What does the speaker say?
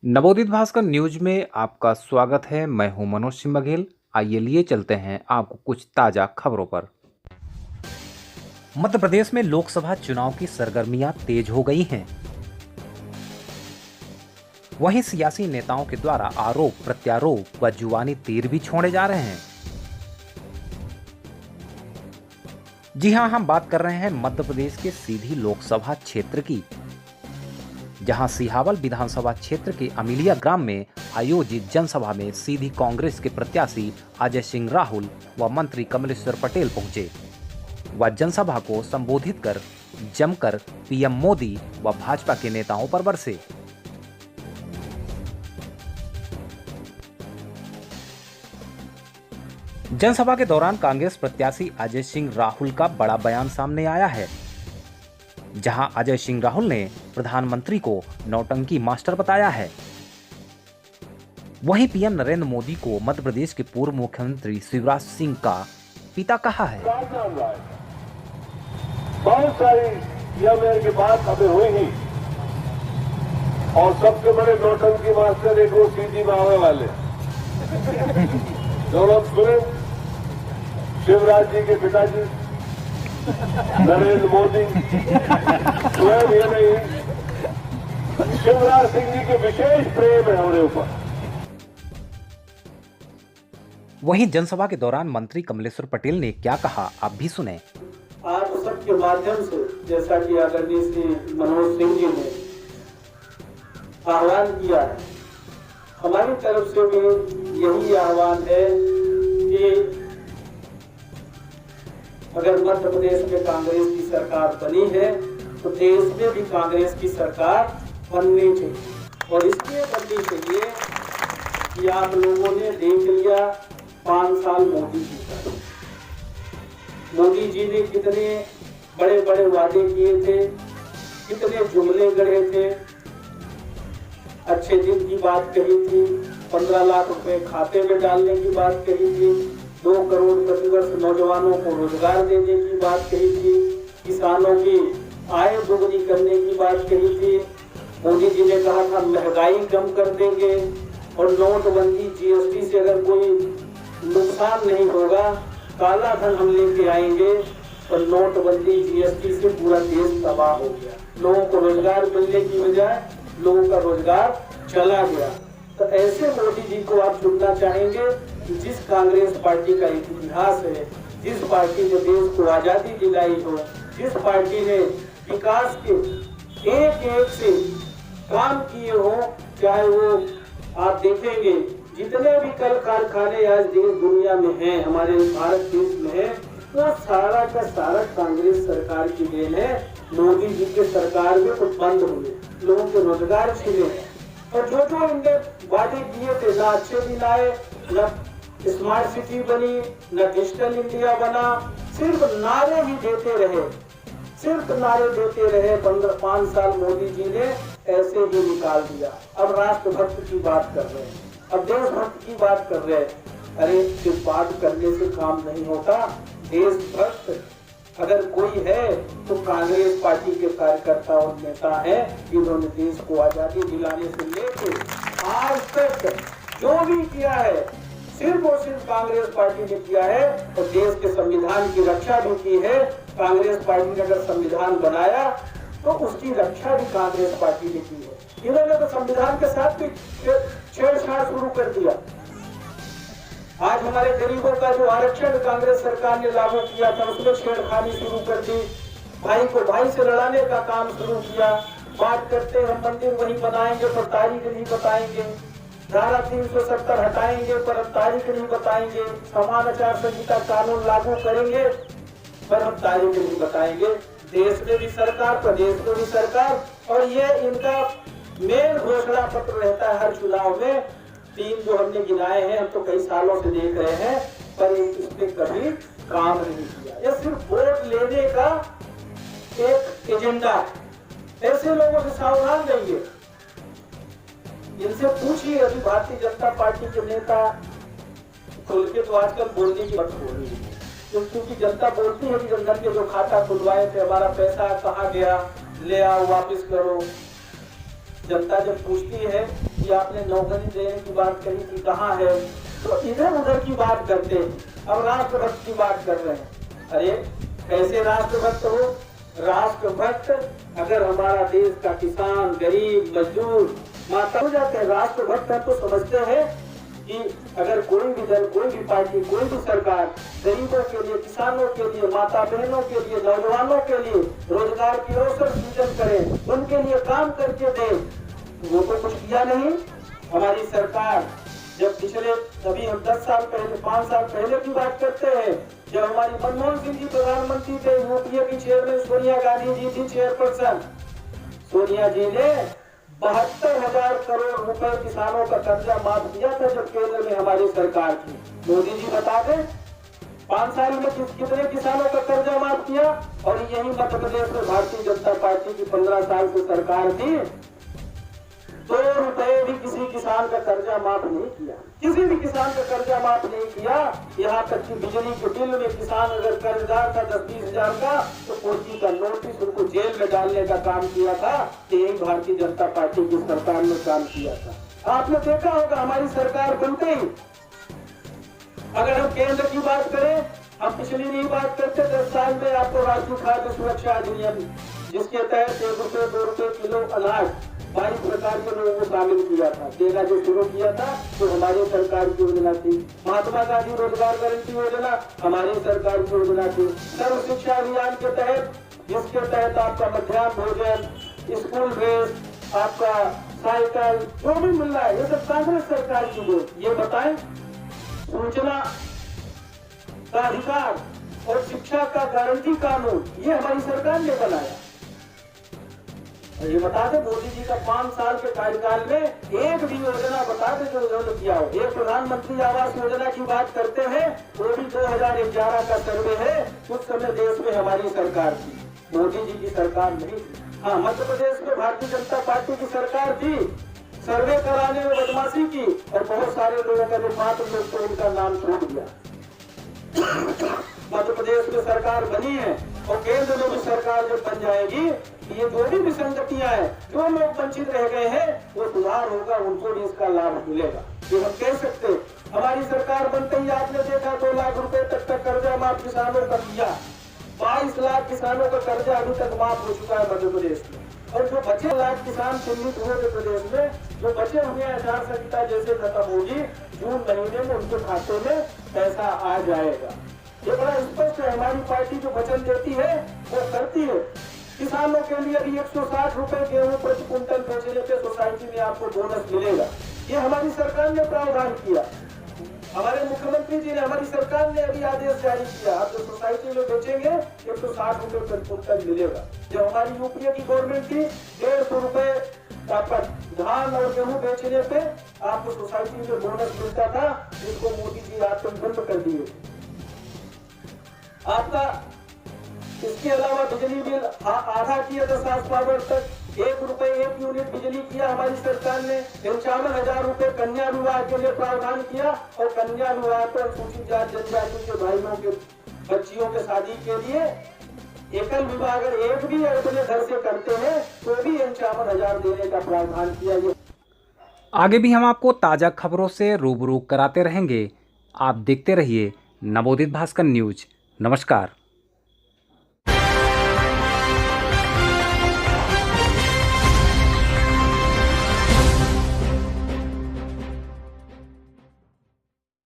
नवोदित भास्कर न्यूज में आपका स्वागत है। मैं हूं मनोज सिंह बघेल। आइए लिए चलते हैं आपको कुछ ताजा खबरों पर। मध्य प्रदेश में लोकसभा चुनाव की सरगर्मियां तेज हो गई हैं। वहीं सियासी नेताओं के द्वारा आरोप प्रत्यारोप व जुबानी तीर भी छोड़े जा रहे हैं। जी हां, हम बात कर रहे हैं मध्य प्रदेश के सीधी लोकसभा क्षेत्र की, जहां सिहावल विधानसभा क्षेत्र के अमिलिया ग्राम में आयोजित जनसभा में सीधी कांग्रेस के प्रत्याशी अजय सिंह राहुल व मंत्री कमलेश्वर पटेल पहुंचे व जनसभा को संबोधित कर जमकर पीएम मोदी व भाजपा के नेताओं पर बरसे। जनसभा के दौरान कांग्रेस प्रत्याशी अजय सिंह राहुल का बड़ा बयान सामने आया है, जहां अजय सिंह राहुल ने प्रधानमंत्री को नौटंकी मास्टर बताया है। वहीं पीएम नरेंद्र मोदी को मध्य प्रदेश के पूर्व मुख्यमंत्री शिवराज सिंह का पिता कहा है। बहुत सारी यह मेरे की बात हमें हुई ही, और सबसे बड़े नौटंकी मास्टर एक वो सीधी मावे वाले जो लोग सुने, शिवराज जी के पिताजी नरेंद्र मोदी स्वयं ये नहीं, शिवराज सिंह जी के विशेष प्रेम है हमारे ऊपर। वहीं जनसभा के दौरान मंत्री कमलेश्वर पटेल ने क्या कहा, आप भी सुने। आप सबके माध्यम से, जैसा कि आदरणीय श्री मनोज सिंह जी ने आह्वान किया है, हमारी तरफ से भी यही आह्वान है कि अगर मध्य प्रदेश में कांग्रेस की सरकार बनी है तो देश में भी कांग्रेस की सरकार बननी चाहिए। और इसलिए बननी चाहिए कि आप लोगों ने देख लिया 5 साल मोदी जी का, मोदी जी ने कितने बड़े बड़े वादे किए थे, कितने जुमले गढ़े थे, अच्छे दिन की बात कही थी, 15 लाख रुपए खाते में डालने की बात कही थी, 2 करोड़ प्रतिवर्ष नौजवानों को रोजगार देने की बात कही थी, किसानों की आय दोगुनी करने की बात कही थी। मोदी जी ने कहा था महंगाई कम कर देंगे और नोटबंदी जीएसटी से अगर कोई नुकसान नहीं होगा, काला धन हम लेके आएंगे। और नोटबंदी जीएसटी से पूरा देश तबाह हो गया, लोगों को रोजगार मिलने की बजाय लोगों का रोजगार चला गया। तो ऐसे मोदी जी को आप चुनना चाहेंगे जिस कांग्रेस पार्टी का इतिहास है, जिस पार्टी ने देश को आजादी दिलाई हो, जिस पार्टी ने विकास के एक एक से काम किए हो। चाहे वो आप देखेंगे जितने भी कल कारखाने आज देश दुनिया में हैं, हमारे भारत देश में है, वो सारा का सारा कांग्रेस सरकार की देन है। मोदी जी के सरकार में कुछ बंद हुए, लोगों के रोजगार छिने, और जो जो इनने वादे किए थे ना अच्छे दिन आए, न स्मार्ट सिटी बनी, न डिजिटल इंडिया बना, सिर्फ नारे ही देते रहे, सिर्फ नारे देते रहे। 5 साल मोदी जी ने ऐसे ही निकाल दिया। अब राष्ट्रभक्त की बात कर रहे हैं, अब देशभक्त की बात कर रहे हैं। अरे सिर्फ बात करने से काम नहीं होता। देशभक्त अगर कोई है तो कांग्रेस पार्टी के कार्यकर्ता और नेता हैं, जिन्होंने देश को आजादी दिलाने से लेकर आज तक जो भी किया है सिर्फ और सिर्फ कांग्रेस पार्टी ने किया है। और देश के संविधान की रक्षा भी की है। कांग्रेस पार्टी ने अगर संविधान बनाया तो उसकी रक्षा भी कांग्रेस पार्टी ने की है। इन्होंने तो संविधान के साथ भी छेड़छाड़ शुरू कर दिया। आज हमारे गरीबों का जो आरक्षण कांग्रेस सरकार ने लागू किया था, उसमें छेड़खानी शुरू कर दी। भाई को भाई से लड़ाने का काम शुरू किया। बात करते हम मंदिर वही बनाएंगे पर तारीख नहीं बताएंगे, धारा 370 हटाएंगे पर तारीख नहीं बताएंगे, समान आचार संहिता कानून लागू करेंगे पर हम तारीख नहीं बताएंगे। देश में भी सरकार, प्रदेश में भी सरकार, और ये इनका मेन घोषणा पत्र रहता है हर चुनाव में। 3 जो हमने गिनाए हैं, हम तो कई सालों से देख रहे हैं, पर इस पे कभी काम नहीं किया। ये सिर्फ वोट लेने का एक एजेंडा है। ऐसे लोगों से सावधान रहिए। इनसे पूछिए, अभी भारतीय जनता पार्टी के नेता खुल के तो आजकल बोलने की बात हो रही है, क्योंकि जनता बोलती है कि जनधन के जो खाता खुलवाए थे, हमारा पैसा कहाँ गया, ले आओ वापिस करो। जनता जब पूछती है कि आपने नौकरी देने की बात कही थी, कहाँ है? तो इधर उधर की बात करते हैं। अब राष्ट्रभक्त की बात कर रहे हैं। अरे कैसे राष्ट्रभक्त हो? राष्ट्रभक्त अगर हमारा देश का किसान, गरीब, मजदूर माता हो जाते हैं, राष्ट्रभक्त है तो समझते हैं कि अगर कोई भी दल, कोई भी पार्टी, कोई भी सरकार गरीबों के लिए, किसानों के लिए, माता बहनों के लिए, नौजवानों के लिए रोजगार की अवसर सृजन करे, उनके लिए काम करके दे, वो तो कुछ किया नहीं। हमारी सरकार जब पिछले, अभी हम 10 साल पहले, 5 साल पहले की बात करते हैं, जब हमारी मनमोहन सिंह जी प्रधानमंत्री थे, यूपीए की चेयरमैन सोनिया गांधी जी थी चेयरपर्सन, सोनिया जी ने 72,000 करोड़ रुपए किसानों का कर्जा माफ किया था जब केंद्र में हमारी सरकार थी। मोदी जी बता दें 5 साल में कितने किसानों का कर्जा माफ किया? और यही मध्य प्रदेश में भारतीय जनता पार्टी की 15 साल से सरकार थी, 2 रुपए भी किसी किसान का कर्जा माफ नहीं किया, किसी भी किसान का कर्जा माफ नहीं किया। यहाँ तक कि बिजली के बिल में किसान अगर कर्जदार था 10-20 हजार का, तो कोर्टी का नोटिस उनको जेल में डालने का काम किया था। यही भारतीय जनता पार्टी की सरकार ने काम किया था। आपने देखा होगा हमारी सरकार बनते ही, अगर हम केंद्र की बात करें, हम पिछली नहीं बात करते, 10 साल में आपको राष्ट्रीय खाद्य सुरक्षा अधिनियम, जिसके तहत 1 रुपए 2 रुपए किलो अनाज 22 प्रकार के लोगों को शामिल किया था, देना जो शुरू किया था तो हमारी सरकार की योजना थी। महात्मा गांधी रोजगार गारंटी योजना हमारी सरकार की योजना थी। सर्व शिक्षा अभियान के तहत, जिसके तहत आपका मध्याह्न भोजन, स्कूल ड्रेस, आपका साइकिल जो भी मिल रहा है, ये सब कांग्रेस सरकार की दो। ये बताएं, सूचना का अधिकार और शिक्षा का गारंटी कानून ये हमारी सरकार ने बनाया। ये बता दे मोदी जी का 5 साल के कार्यकाल में एक भी योजना बता दे जो उन्होंने किया हो। एक प्रधानमंत्री आवास योजना की बात करते हैं, वो भी 2011 का सर्वे है, उस समय देश में हमारी सरकार थी, मोदी जी की सरकार नहीं थी। हाँ, मध्य प्रदेश में भारतीय जनता पार्टी की सरकार थी, सर्वे कराने में बदमाशी की और बहुत सारे लोगों का जो मात्र लोग तो उनका नाम छूट गया। मध्य प्रदेश में सरकार बनी है और केंद्र में भी सरकार जब बन जाएगी, ये जो भी विसंगतियां हैं, जो लोग वंचित रह गए हैं, वो सुधार होगा, उनको भी इसका लाभ मिलेगा। ये हम कह सकते हैं। हमारी सरकार बनते ही आपने देखा 2 लाख रुपए तक का कर्जा माफ किसानों का किया, 22 लाख किसानों का कर्जा अभी तक माफ हो चुका है मध्य प्रदेश में। और जो बचे लाख किसान चिन्हित हुए थे प्रदेश में, जो बचे हुए आचार संहिता जैसे खत्म होगी, जून महीने में उनके खाते में पैसा आ जाएगा। ये बड़ा स्पष्ट है। हमारी पार्टी जो वचन देती है वो करती है। किसानों के लिए अभी 160 रुपए गेहूं प्रति कुंटल बेचने पे सोसाइटी में आपको बोनस मिलेगा। ये हमारी सरकार ने प्रावधान किया। हमारे मुख्यमंत्री जी ने, हमारी सरकार ने अभी आदेश जारी किया, आप जो सोसाइटी में बेचेंगे 160 रुपए प्रति कुंटल मिलेगा। जब हमारी यूपीए की गवर्नमेंट थी, 150 रुपए आपका धान और गेहूं बेचने पे आपको सोसाइटी में बोनस मिलता था, जिसको मोदी जी आजकल बंद कर दिए। आपका इसके अलावा बिजली बिल आधा किया था 7 पावर तक, 1 रुपए 1 यूनिट बिजली किया हमारी सरकार ने। 55,000 रुपए कन्या विवाह के लिए प्रावधान किया और कन्या विवाह पर अनुसूचित जाति जनजाति के भाइयों के बच्चियों के शादी के लिए एकल विवाह अगर एक भी अपने घर से करते हैं तो भी 55,000 देने का प्रावधान किया। आगे भी हम आपको ताज़ा खबरों से रूबरू कराते रहेंगे। आप देखते रहिए नवोदित भास्कर न्यूज। नमस्कार।